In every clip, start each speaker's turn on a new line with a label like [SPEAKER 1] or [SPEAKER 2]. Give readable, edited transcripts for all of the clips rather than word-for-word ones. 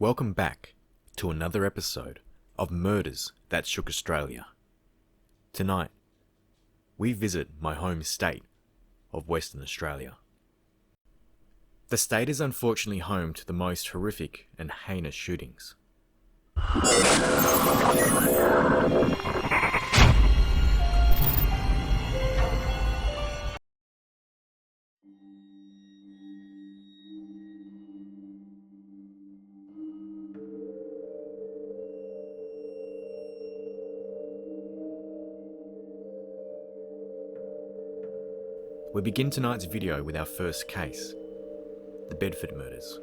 [SPEAKER 1] Welcome back to another episode of Murders That Shook Australia. Tonight, we visit my home state of Western Australia. The state is unfortunately home to the most horrific and heinous shootings. We begin tonight's video with our first case, the Bedford murders.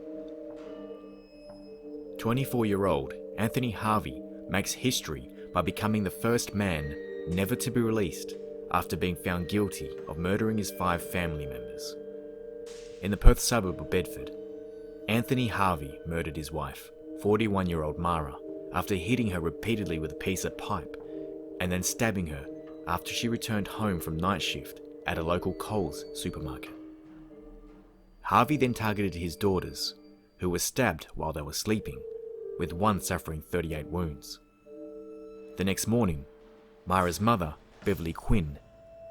[SPEAKER 1] 24-year-old Anthony Harvey makes history by becoming the first man never to be released after being found guilty of murdering his 5 family members. In the Perth suburb of Bedford, Anthony Harvey murdered his wife, 41-year-old Mara, after hitting her repeatedly with a piece of pipe and then stabbing her after she returned home from night shift at a local Coles supermarket. Harvey then targeted his daughters, who were stabbed while they were sleeping, with one suffering 38 wounds. The next morning, Mara's mother, Beverly Quinn,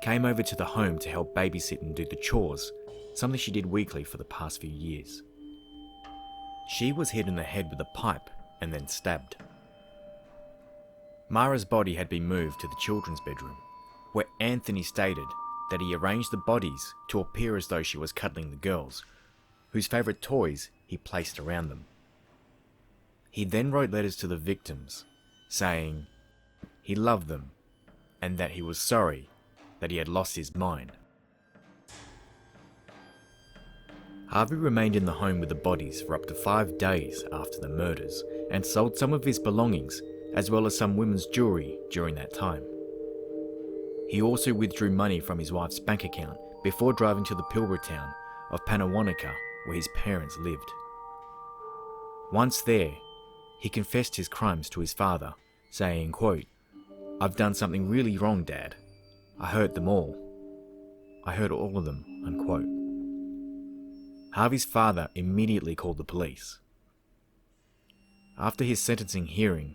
[SPEAKER 1] came over to the home to help babysit and do the chores, something she did weekly for the past few years. She was hit in the head with a pipe and then stabbed. Mara's body had been moved to the children's bedroom, where Anthony stated that he arranged the bodies to appear as though she was cuddling the girls, whose favourite toys he placed around them. He then wrote letters to the victims, saying he loved them and that he was sorry that he had lost his mind. Harvey remained in the home with the bodies for up to 5 days after the murders and sold some of his belongings as well as some women's jewellery during that time. He also withdrew money from his wife's bank account before driving to the Pilbara town of Pannawonica, where his parents lived. Once there, he confessed his crimes to his father, saying, quote, "I've done something really wrong, Dad. I hurt them all. I hurt all of them," unquote. Harvey's father immediately called the police. After his sentencing hearing,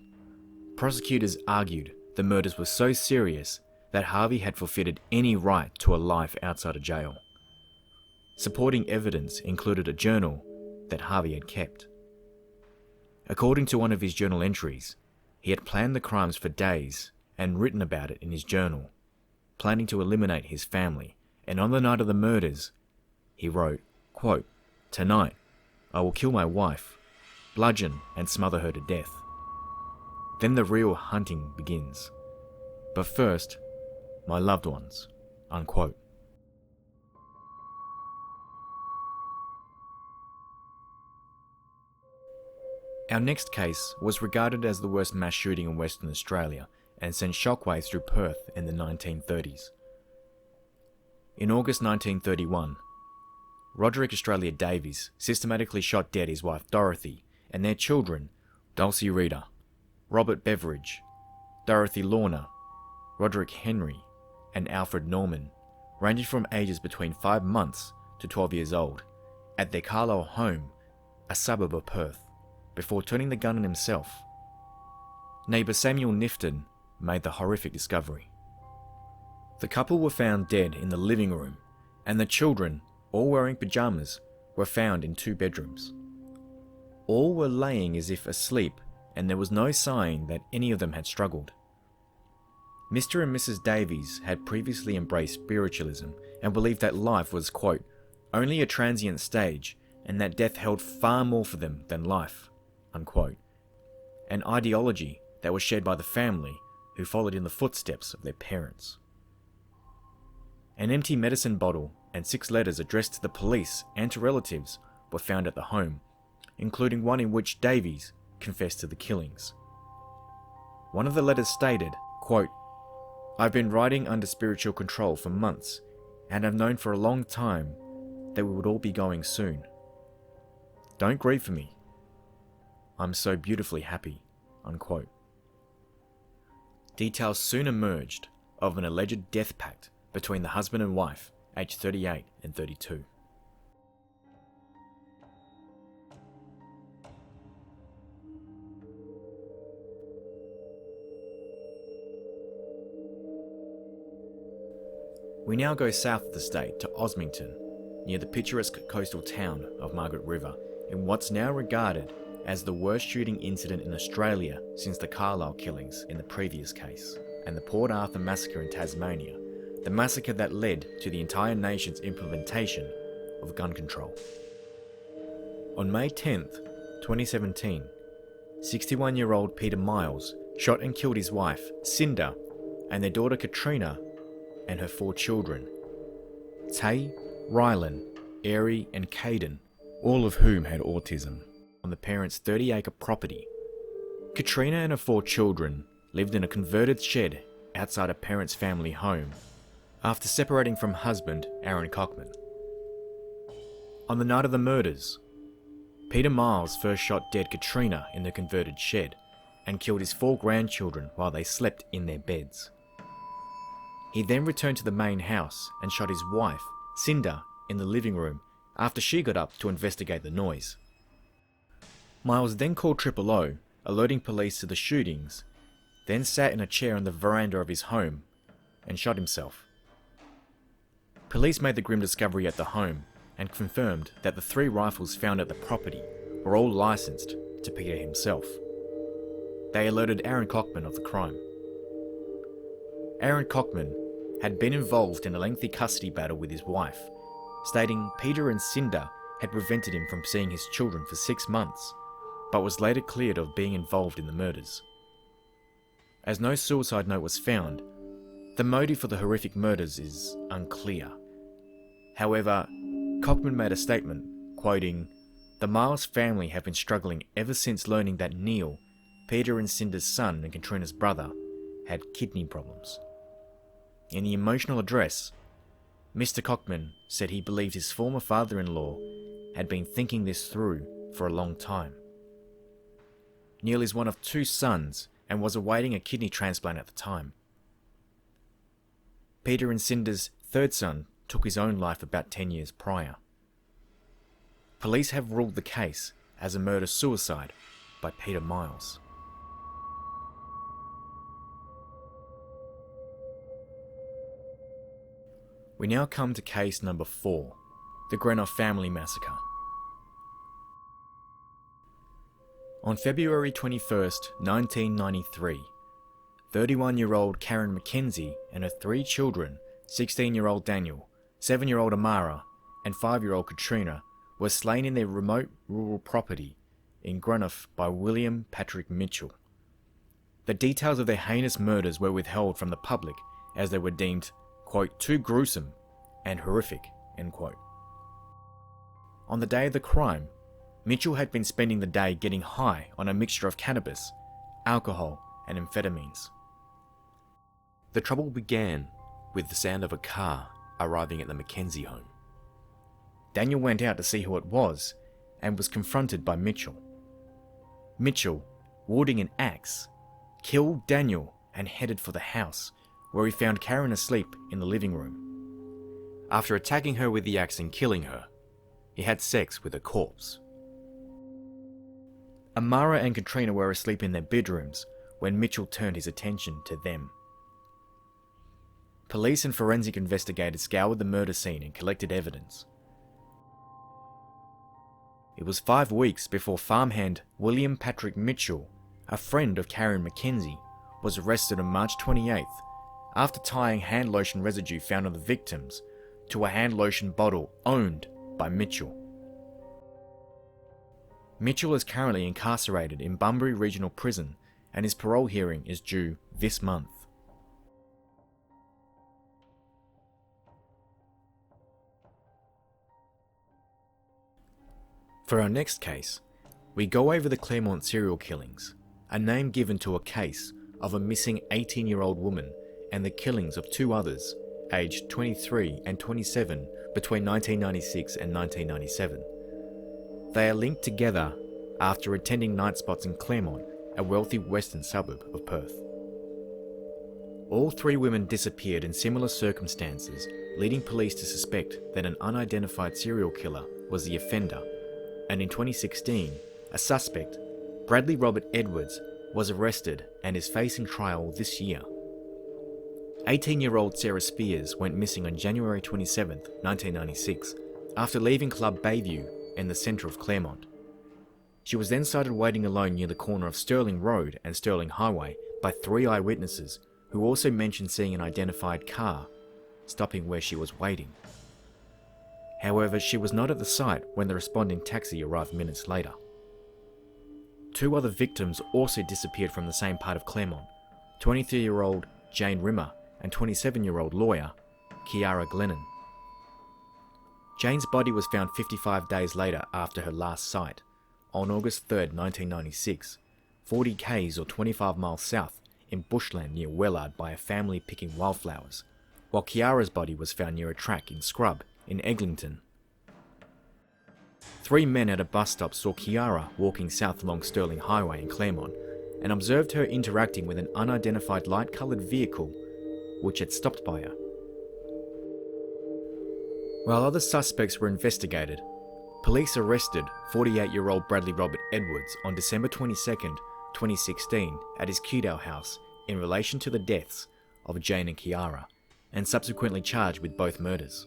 [SPEAKER 1] prosecutors argued the murders were so serious that Harvey had forfeited any right to a life outside of jail. Supporting evidence included a journal that Harvey had kept. According to one of his journal entries, he had planned the crimes for days and written about it in his journal, planning to eliminate his family, and on the night of the murders, he wrote, quote, "Tonight, I will kill my wife, bludgeon and smother her to death. Then the real hunting begins. But first, my loved ones," unquote. Our next case was regarded as the worst mass shooting in Western Australia and sent shockwaves through Perth in the 1930s. In August 1931, Roderick Australia Davies systematically shot dead his wife Dorothy and their children, Dulcie Rita, Robert Beveridge, Dorothy Lorna, Roderick Henry, and Alfred Norman, ranging from ages between 5 months to 12 years old, at their Carlisle home, a suburb of Perth, before turning the gun on himself. Neighbour Samuel Nifton made the horrific discovery. The couple were found dead in the living room, and the children, all wearing pyjamas, were found in 2 bedrooms. All were laying as if asleep, and there was no sign that any of them had struggled. Mr. and Mrs. Davies had previously embraced spiritualism and believed that life was, quote, "only a transient stage and that death held far more for them than life," unquote, an ideology that was shared by the family who followed in the footsteps of their parents. An empty medicine bottle and 6 letters addressed to the police and to relatives were found at the home, including one in which Davies confessed to the killings. One of the letters stated, quote, "I've been riding under spiritual control for months and have known for a long time that we would all be going soon. Don't grieve for me. I'm so beautifully happy," unquote. Details soon emerged of an alleged death pact between the husband and wife, aged 38 and 32. We now go south of the state to Osmington, near the picturesque coastal town of Margaret River, in what's now regarded as the worst shooting incident in Australia since the Carlisle Killings in the previous case, and the Port Arthur massacre in Tasmania, the massacre that led to the entire nation's implementation of gun control. On May 10th, 2017, 61-year-old Peter Miles shot and killed his wife, Cinda, and their daughter Katrina, and her 4 children, Tay, Rylan, Airy and Caden, all of whom had autism, on the parents' 30-acre property. Katrina and her 4 children lived in a converted shed outside her parents' family home after separating from husband Aaron Cockman. On the night of the murders, Peter Miles first shot dead Katrina in the converted shed and killed his 4 grandchildren while they slept in their beds. He then returned to the main house and shot his wife, Cinda, in the living room after she got up to investigate the noise. Miles then called 000, alerting police to the shootings, then sat in a chair on the veranda of his home and shot himself. Police made the grim discovery at the home and confirmed that the 3 rifles found at the property were all licensed to Peter himself. They alerted Aaron Cockman of the crime. Aaron Cockman had been involved in a lengthy custody battle with his wife, stating Peter and Cinda had prevented him from seeing his children for 6 months, but was later cleared of being involved in the murders. As no suicide note was found, the motive for the horrific murders is unclear. However, Cockman made a statement, quoting, "The Miles family have been struggling ever since learning that Neil, Peter and Cinda's son and Katrina's brother, had kidney problems." In the emotional address, Mr. Cockman said he believed his former father-in-law had been thinking this through for a long time. Neil is one of 2 sons and was awaiting a kidney transplant at the time. Peter and Cinda's 3rd son took his own life about 10 years prior. Police have ruled the case as a murder-suicide by Peter Miles. We now come to case number 4, the Greenough family massacre. On February 21st, 1993, 31-year-old Karen Mackenzie and her 3 children, 16-year-old Daniel, 7-year-old Amara, and 5-year-old Katrina, were slain in their remote rural property in Greenough by William Patrick Mitchell. The details of their heinous murders were withheld from the public as they were deemed, quote, "too gruesome and horrific," end quote. On the day of the crime, Mitchell had been spending the day getting high on a mixture of cannabis, alcohol, and amphetamines. The trouble began with the sound of a car arriving at the Mackenzie home. Daniel went out to see who it was and was confronted by Mitchell. Mitchell, wielding an axe, killed Daniel and headed for the house, where he found Karen asleep in the living room. After attacking her with the axe and killing her, he had sex with her corpse. Amara and Katrina were asleep in their bedrooms when Mitchell turned his attention to them. Police and forensic investigators scoured the murder scene and collected evidence. It was 5 weeks before farmhand William Patrick Mitchell, a friend of Karen Mackenzie, was arrested on March 28th after tying hand lotion residue found on the victims to a hand lotion bottle owned by Mitchell. Mitchell is currently incarcerated in Bunbury Regional Prison and his parole hearing is due this month. For our next case, we go over the Claremont serial killings, a name given to a case of a missing 18-year-old woman and the killings of 2 others, aged 23 and 27 between 1996 and 1997. They are linked together after attending night spots in Claremont, a wealthy western suburb of Perth. All 3 women disappeared in similar circumstances, leading police to suspect that an unidentified serial killer was the offender, and in 2016, a suspect, Bradley Robert Edwards, was arrested and is facing trial this year. 18-year-old Sarah Spears went missing on January 27, 1996, after leaving Club Bayview in the centre of Claremont. She was then sighted waiting alone near the corner of Sterling Road and Sterling Highway by 3 eyewitnesses who also mentioned seeing an identified car stopping where she was waiting. However, she was not at the site when the responding taxi arrived minutes later. 2 other victims also disappeared from the same part of Claremont, 23-year-old Jane Rimmer and 27-year-old lawyer Kiara Glennon. Jane's body was found 55 days later after her last sight, on August 3, 1996, 40 k's or 25 miles south in bushland near Wellard by a family picking wildflowers, while Kiara's body was found near a track in scrub in Eglinton. 3 men at a bus stop saw Kiara walking south along Sterling Highway in Claremont and observed her interacting with an unidentified light-coloured vehicle which had stopped by her. While other suspects were investigated, police arrested 48-year-old Bradley Robert Edwards on December 22, 2016 at his Kewdale house in relation to the deaths of Jane and Kiara, and subsequently charged with both murders.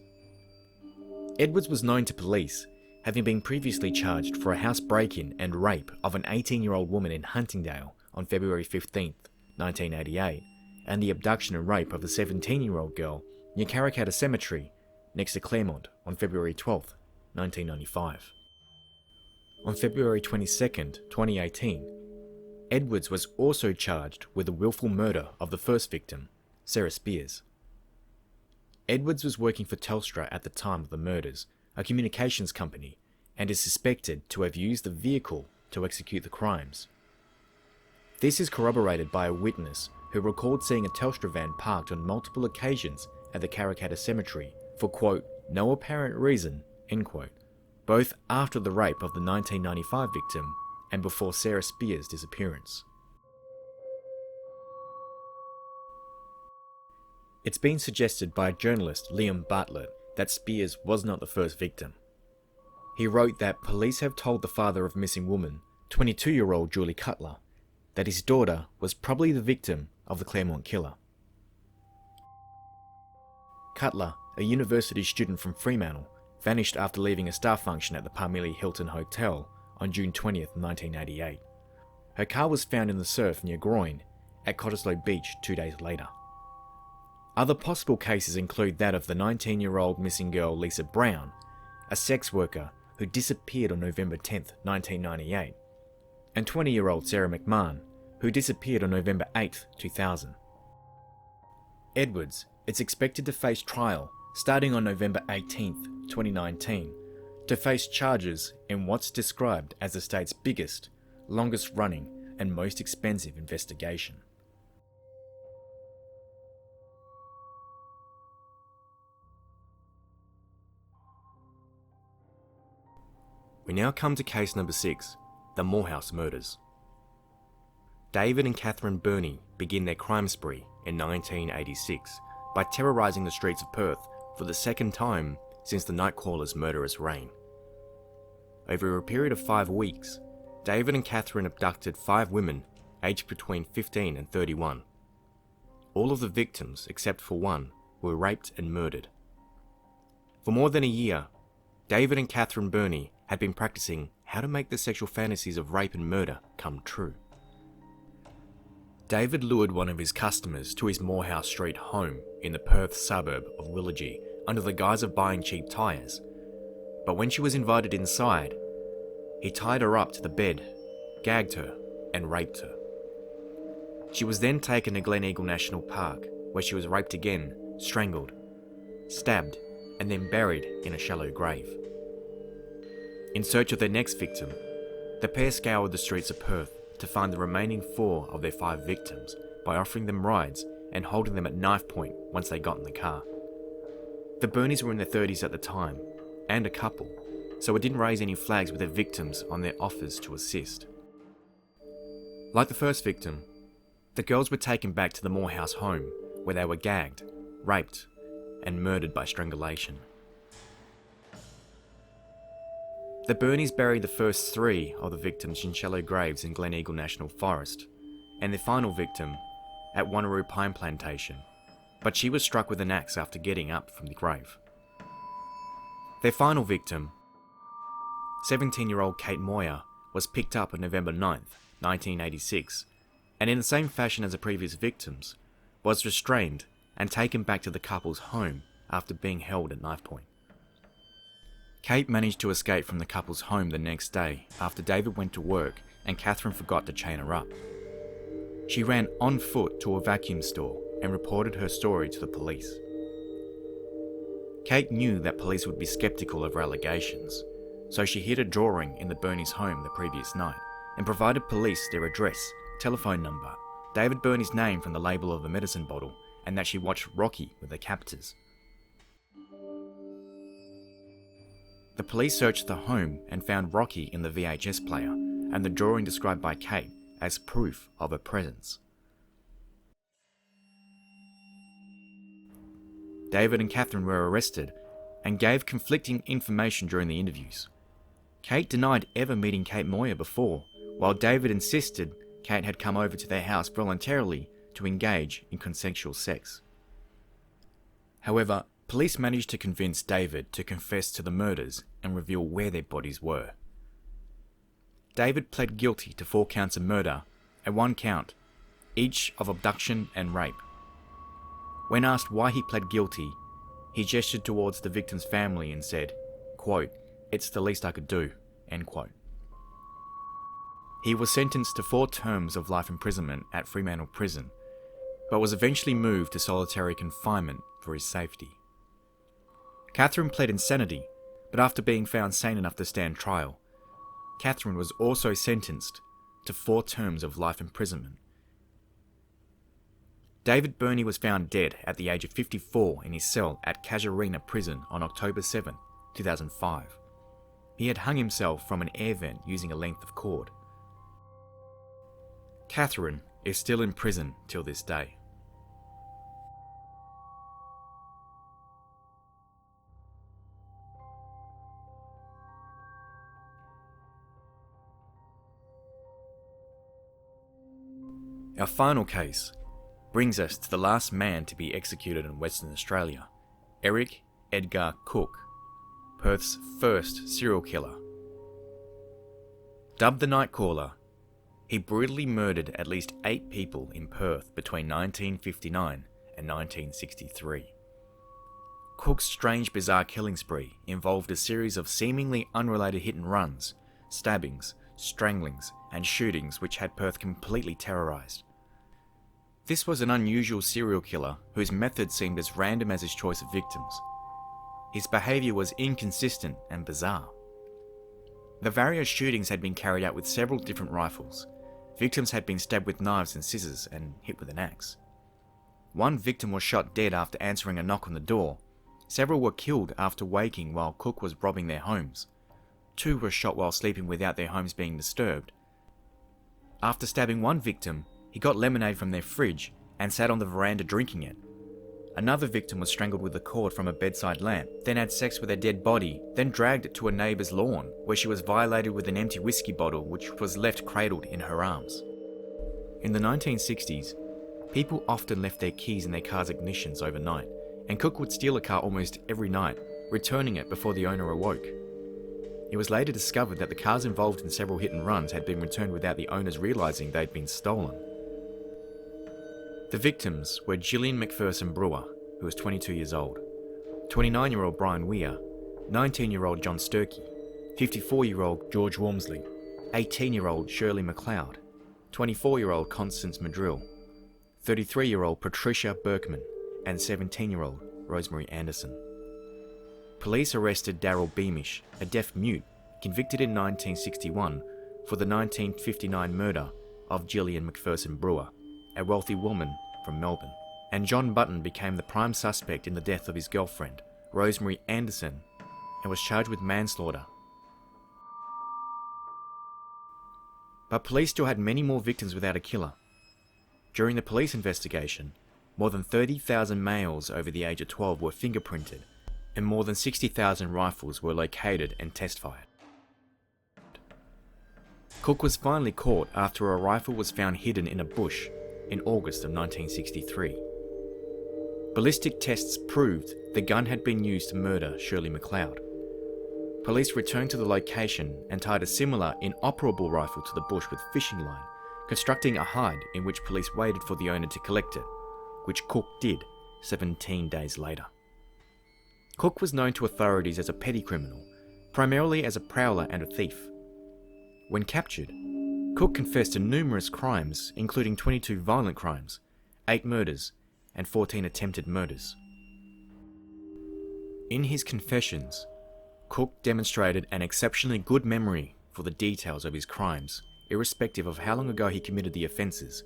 [SPEAKER 1] Edwards was known to police, having been previously charged for a house break-in and rape of an 18-year-old woman in Huntingdale on February 15, 1988, and the abduction and rape of a 17-year-old girl near Karrakatta Cemetery next to Claremont on February 12, 1995. On February 22, 2018, Edwards was also charged with the willful murder of the first victim, Sarah Spears. Edwards was working for Telstra at the time of the murders, a communications company, and is suspected to have used the vehicle to execute the crimes. This is corroborated by a witness who recalled seeing a Telstra van parked on multiple occasions at the Karrakatta Cemetery for, quote, no apparent reason, end quote, both after the rape of the 1995 victim and before Sarah Spears' disappearance. It's been suggested by journalist Liam Bartlett that Spears was not the first victim. He wrote that police have told the father of missing woman, 22-year-old Julie Cutler, that his daughter was probably the victim of the Claremont killer. Cutler, a university student from Fremantle, vanished after leaving a staff function at the Parmelia Hilton Hotel on June 20, 1988. Her car was found in the surf near Groyne at Cottesloe Beach 2 days later. Other possible cases include that of the 19-year-old missing girl Lisa Brown, a sex worker who disappeared on November 10, 1998, and 20-year-old Sarah McMahon, who disappeared on November 8, 2000. Edwards is expected to face trial starting on November 18, 2019, to face charges in what's described as the state's biggest, longest-running, and most expensive investigation. We now come to case number 6, the Moorhouse murders. David and Catherine Burney begin their crime spree in 1986 by terrorising the streets of Perth for the second time since the Nightcrawler's murderous reign. Over a period of 5 weeks, David and Catherine abducted 5 women aged between 15 and 31. All of the victims, except for one, were raped and murdered. For more than a year, David and Catherine Burney had been practicing how to make the sexual fantasies of rape and murder come true. David lured one of his customers to his Moorhouse Street home in the Perth suburb of Willagee under the guise of buying cheap tyres, but when she was invited inside, he tied her up to the bed, gagged her, and raped her. She was then taken to Gleneagle National Park, where she was raped again, strangled, stabbed, and then buried in a shallow grave. In search of their next victim, the pair scoured the streets of Perth to find the remaining 4 of their 5 victims by offering them rides and holding them at knife point once they got in the car. The Burneys were in their 30s at the time, and a couple, so it didn't raise any flags with their victims on their offers to assist. Like the first victim, the girls were taken back to the Moorhouse home, where they were gagged, raped, and murdered by strangulation. The Burneys buried the first 3 of the victims in shallow graves in Gleneagle National Forest, and their final victim at Wanneroo Pine Plantation, but she was struck with an axe after getting up from the grave. Their final victim, 17-year-old Kate Moyer, was picked up on November 9th, 1986, and in the same fashion as the previous victims, was restrained and taken back to the couple's home after being held at knife point. Kate managed to escape from the couple's home the next day after David went to work and Catherine forgot to chain her up. She ran on foot to a vacuum store and reported her story to the police. Kate knew that police would be skeptical of her allegations, so she hid a drawing in the Birnie's home the previous night and provided police their address, telephone number, David Birnie's name from the label of the medicine bottle, and that she watched Rocky with the captors. The police searched the home and found Rocky in the VHS player and the drawing described by Kate as proof of her presence. David and Catherine were arrested and gave conflicting information during the interviews. Kate denied ever meeting Kate Moyer before, while David insisted Kate had come over to their house voluntarily to engage in consensual sex. However, police managed to convince David to confess to the murders and reveal where their bodies were. David pled guilty to 4 counts of murder and 1 count, each of abduction and rape. When asked why he pled guilty, he gestured towards the victim's family and said, quote, "It's the least I could do," end quote. He was sentenced to 4 terms of life imprisonment at Fremantle Prison, but was eventually moved to solitary confinement for his safety. Catherine pled insanity, but after being found sane enough to stand trial, Catherine was also sentenced to 4 terms of life imprisonment. David Birnie was found dead at the age of 54 in his cell at Casuarina Prison on October 7, 2005. He had hung himself from an air vent using a length of cord. Catherine is still in prison till this day. Our final case brings us to the last man to be executed in Western Australia, Eric Edgar Cooke, Perth's first serial killer. Dubbed the Nightcaller, he brutally murdered at least 8 people in Perth between 1959 and 1963. Cooke's strange, bizarre killing spree involved a series of seemingly unrelated hit-and-runs, stabbings, stranglings, and shootings which had Perth completely terrorised. This was an unusual serial killer whose methods seemed as random as his choice of victims. His behaviour was inconsistent and bizarre. The various shootings had been carried out with several different rifles. Victims had been stabbed with knives and scissors and hit with an axe. One victim was shot dead after answering a knock on the door. Several were killed after waking while Cooke was robbing their homes. 2 were shot while sleeping without their homes being disturbed. After stabbing one victim, he got lemonade from their fridge and sat on the veranda drinking it. Another victim was strangled with a cord from a bedside lamp, then had sex with a dead body, then dragged it to a neighbour's lawn, where she was violated with an empty whiskey bottle which was left cradled in her arms. In the 1960s, people often left their keys in their car's ignitions overnight, and Cooke would steal a car almost every night, returning it before the owner awoke. It was later discovered that the cars involved in several hit-and-runs had been returned without the owners realising they'd been stolen. The victims were Gillian McPherson Brewer, who was 22 years old, 29-year-old Brian Weir, 19-year-old John Sturkey, 54-year-old George Wormsley, 18-year-old Shirley McLeod, 24-year-old Constance Madrill, 33-year-old Patricia Berkman, and 17-year-old Rosemary Anderson. Police arrested Darryl Beamish, a deaf mute, convicted in 1961 for the 1959 murder of Gillian McPherson Brewer, a wealthy woman from Melbourne, and John Button became the prime suspect in the death of his girlfriend, Rosemary Anderson, and was charged with manslaughter. But police still had many more victims without a killer. During the police investigation, more than 30,000 males over the age of 12 were fingerprinted, and more than 60,000 rifles were located and test-fired. Cooke was finally caught after a rifle was found hidden in a bush in August of 1963. Ballistic tests proved the gun had been used to murder Shirley MacLeod. Police returned to the location and tied a similar inoperable rifle to the bush with fishing line, constructing a hide in which police waited for the owner to collect it, which Cooke did 17 days later. Cooke was known to authorities as a petty criminal, primarily as a prowler and a thief. When captured, Cooke confessed to numerous crimes, including 22 violent crimes, 8 murders, and 14 attempted murders. In his confessions, Cooke demonstrated an exceptionally good memory for the details of his crimes, irrespective of how long ago he committed the offences.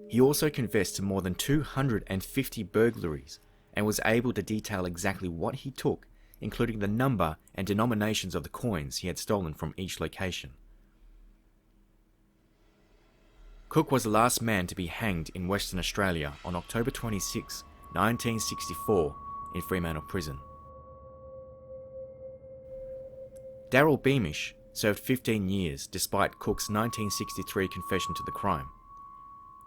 [SPEAKER 1] He also confessed to more than 250 burglaries and was able to detail exactly what he took, including the number and denominations of the coins he had stolen from each location. Cooke was the last man to be hanged in Western Australia on October 26, 1964, in Fremantle Prison. Darryl Beamish served 15 years despite Cooke's 1963 confession to the crime.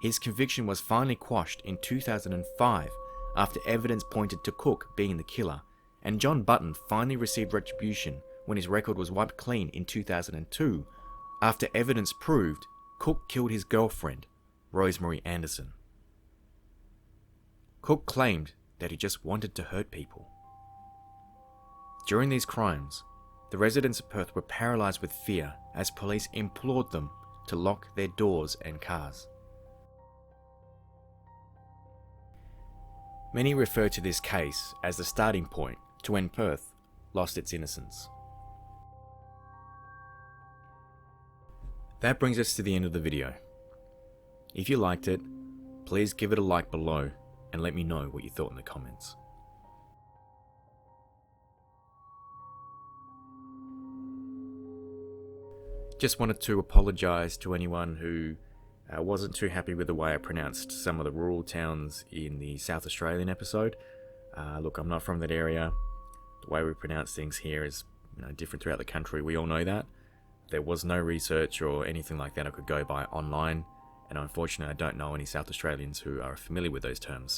[SPEAKER 1] His conviction was finally quashed in 2005 after evidence pointed to Cooke being the killer, and John Button finally received retribution when his record was wiped clean in 2002 after evidence proved Cooke killed his girlfriend, Rosemary Anderson. Cooke claimed that he just wanted to hurt people. During these crimes, the residents of Perth were paralysed with fear as police implored them to lock their doors and cars. Many refer to this case as the starting point to when Perth lost its innocence. That brings us to the end of the video. If you liked it, please give it a like below and let me know what you thought in the comments. Just wanted to apologise to anyone who wasn't too happy with the way I pronounced some of the rural towns in the South Australian episode. Look, I'm not from that area. The way we pronounce things here is different throughout the country. We all know that. There was no research or anything like that I could go by online, and unfortunately I don't know any South Australians who are familiar with those terms.